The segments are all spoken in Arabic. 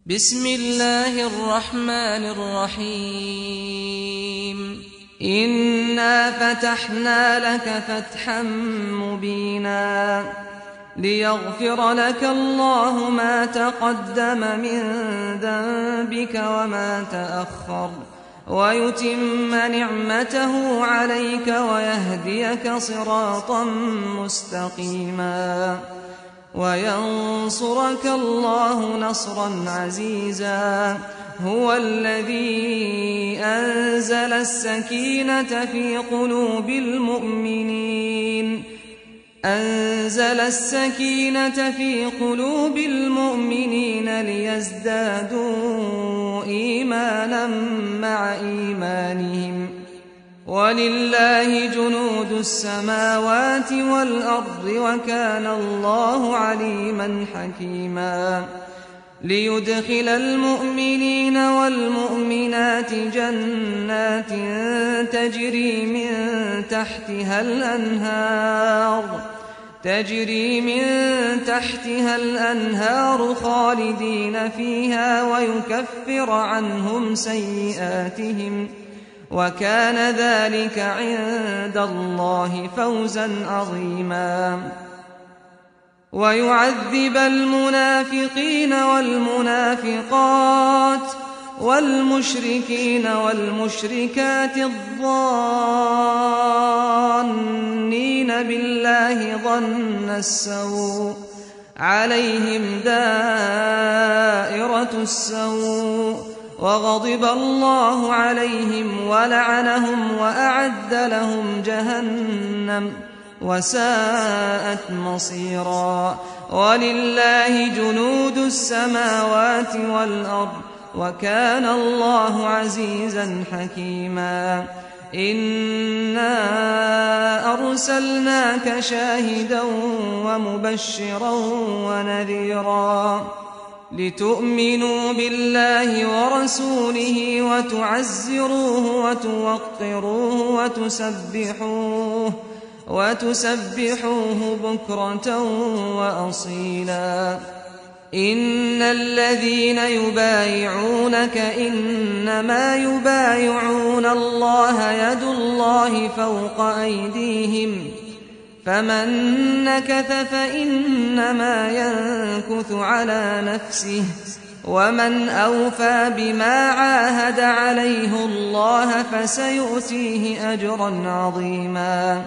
بسم الله الرحمن الرحيم إنا فتحنا لك فتحا مبينا ليغفر لك الله ما تقدم من ذنبك وما تأخر ويتم نعمته عليك ويهديك صراطا مستقيما وينصرك الله نصرا عزيزا هو الذي أنزل السكينة في قلوب المؤمنين ليزدادوا إيمانا مع إيمانهم ولله جنود السماوات والأرض وكان الله عليما حكيما ليدخل المؤمنين والمؤمنات جنات تجري من تحتها الأنهار خالدين فيها ويكفر عنهم سيئاتهم وكان ذلك عند الله فوزا عظيما ويعذب المنافقين والمنافقات والمشركين والمشركات الظانين بالله ظن السوء عليهم دائرة السوء وغضب الله عليهم ولعنهم وأعد لهم جهنم وساءت مصيرا ولله جنود السماوات والأرض وكان الله عزيزا حكيما إنا أرسلناك شاهدا ومبشرا ونذيرا لتؤمنوا بالله ورسوله وتعزروه وتوقروه وتسبحوه بكرة وأصيلا إن الذين يبايعونك إنما يبايعون الله يد الله فوق أيديهم فمن نكث فإنما ينكث على نفسه ومن أوفى بما عاهد عليه الله فسيؤتيه أجرا عظيما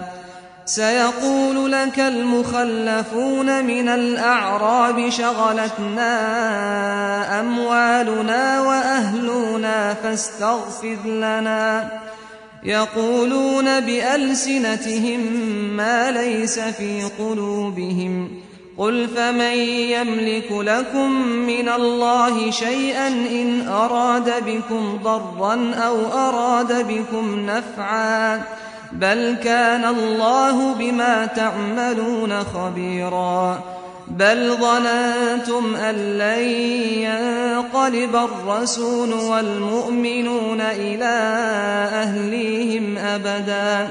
سيقول لك المخلفون من الأعراب شغلتنا أموالنا وأهلنا فاستغفر لنا يقولون بألسنتهم ما ليس في قلوبهم قل فمن يملك لكم من الله شيئا إن أراد بكم ضرا أو أراد بكم نفعا بل كان الله بما تعملون خبيرا بل ظننتم أن لن ينقلب الرسول والمؤمنون إلى أهليهم أبدا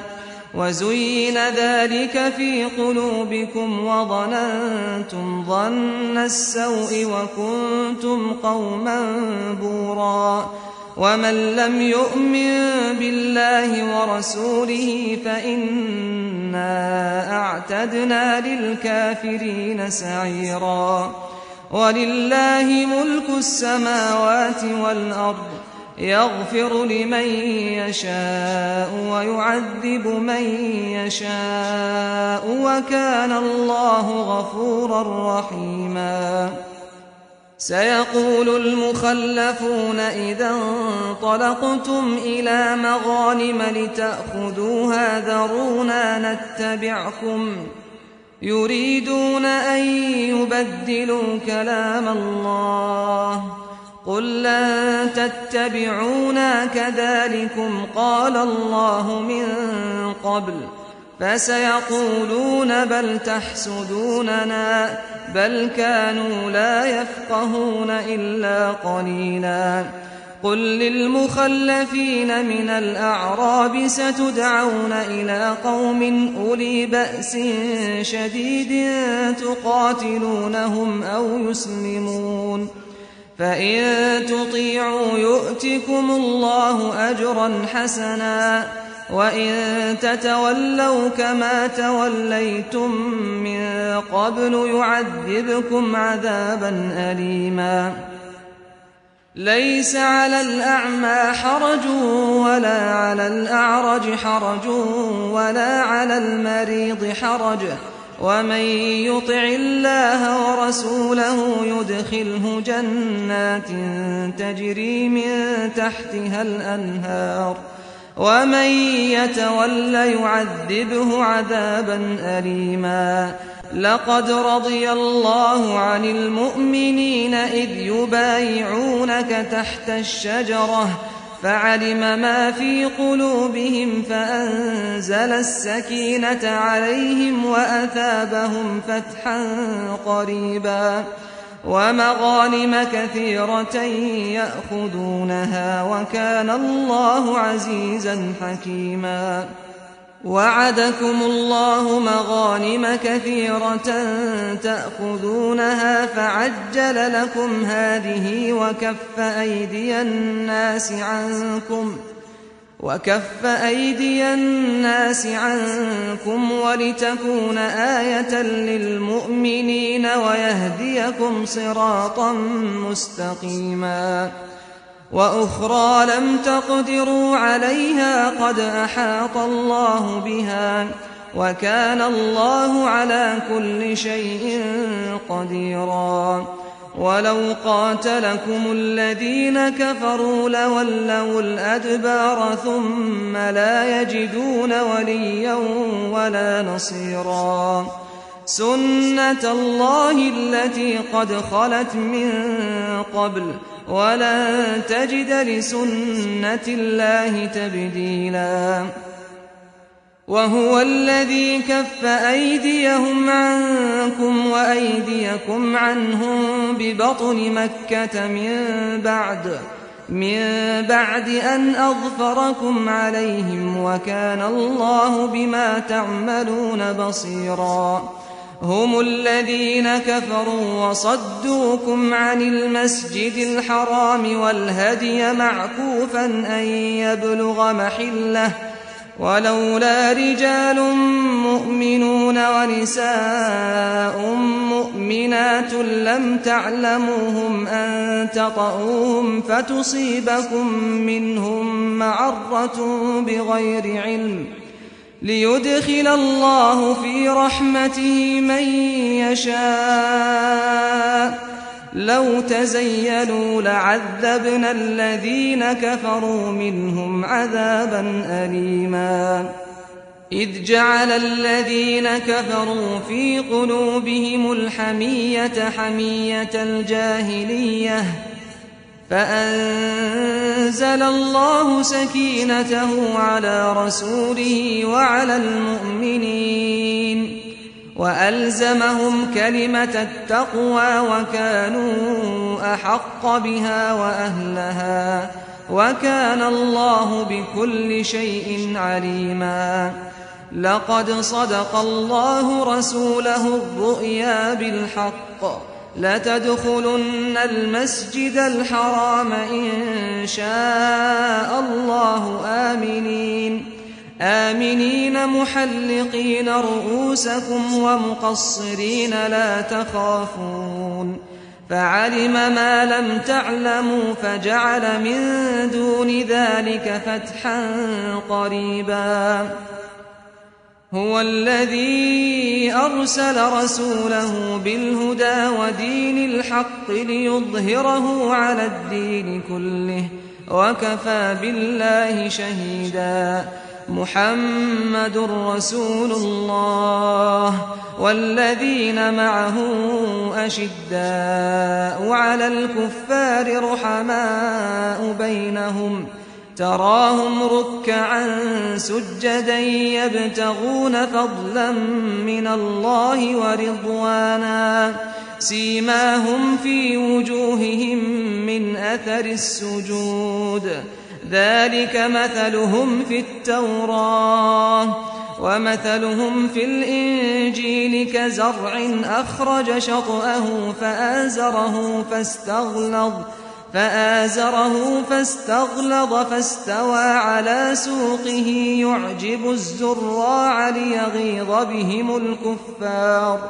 وزين ذلك في قلوبكم وظننتم ظن السوء وكنتم قوما بورا ومن لم يؤمن بالله ورسوله فإنا أعتدنا للكافرين سعيرا ولله ملك السماوات والأرض يغفر لمن يشاء ويعذب من يشاء وكان الله غفورا رحيما سيقول المخلفون إذا انطلقتم إلى مغانم لتأخذوها ذرونا نتبعكم يريدون أن يبدلوا كلام الله قل لن تتبعونا كذلكم قال الله من قبل فسيقولون بل تحسدوننا بل كانوا لا يفقهون إلا قليلا قل للمخلفين من الأعراب ستدعون إلى قوم أولي بأس شديد تقاتلونهم أو يسلمون فإن تطيعوا يؤتكم الله أجرا حسنا وإن تتولوا كما توليتم من قبل يعذبكم عذابا أليما ليس على الأعمى حرج ولا على الأعرج حرج ولا على المريض حرج ومن يطع الله ورسوله يدخله جنات تجري من تحتها الأنهار ومن يتول يعذبه عذابا أليما لقد رضي الله عن المؤمنين إذ يبايعونك تحت الشجرة فعلم ما في قلوبهم فأنزل السكينة عليهم وأثابهم فتحا قريبا ومغانم كثيرة يأخذونها وكان الله عزيزا حكيما وعدكم الله مغانم كثيرة تأخذونها فعجل لكم هذه وكف أيدي الناس عنكم ولتكون آية للمؤمنين ويهديكم صراطا مستقيما وأخرى لم تقدروا عليها قد أحاط الله بها وكان الله على كل شيء قديرا ولو قاتلكم الذين كفروا لولوا الأدبار ثم لا يجدون وليا ولا نصيرا سنة الله التي قد خلت من قبل ولن تجد لسنة الله تبديلا وهو الذي كف أيديهم عنكم وأيديكم عنهم ببطن مكة من بعد أن أظفركم عليهم وكان الله بما تعملون بصيرا هم الذين كفروا وصدوكم عن المسجد الحرام والهدي معكوفا أن يبلغ محله ولولا رجال مؤمنون ونساء مؤمنات لم تعلموهم أن تطؤوهم فتصيبكم منهم معرة بغير علم ليدخل الله في رحمته من يشاء لو تزيلوا لعذبنا الذين كفروا منهم عذابا أليما إذ جعل الذين كفروا في قلوبهم الحمية حمية الجاهلية فأنزل الله سكينته على رسوله وعلى المؤمنين وألزمهم كلمة التقوى وكانوا أحق بها وأهلها وكان الله بكل شيء عليما لقد صدق الله رسوله الرؤيا بالحق لتدخلن المسجد الحرام إن شاء الله آمنين محلقين رؤوسكم ومقصرين لا تخافون فعلم ما لم تعلموا فجعل من دون ذلك فتحا قريبا هو الذي أرسل رسوله بالهدى ودين الحق ليظهره على الدين كله وكفى بالله شهيدا محمد رسول الله والذين معه أشداء على الكفار رحماء بينهم تراهم ركعا سجدا يبتغون فضلا من الله ورضوانا سيماهم في وجوههم من أثر السجود ذلك مثلهم في التوراة ومثلهم في الإنجيل كزرع أخرج شطأه فآزره فاستغلظ فاستوى على سوقه يعجب الزراع ليغيظ بهم الكفار.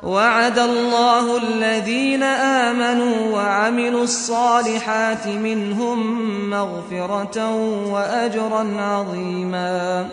وعد الله الذين آمنوا وعملوا الصالحات منهم مغفرة وأجرا عظيما.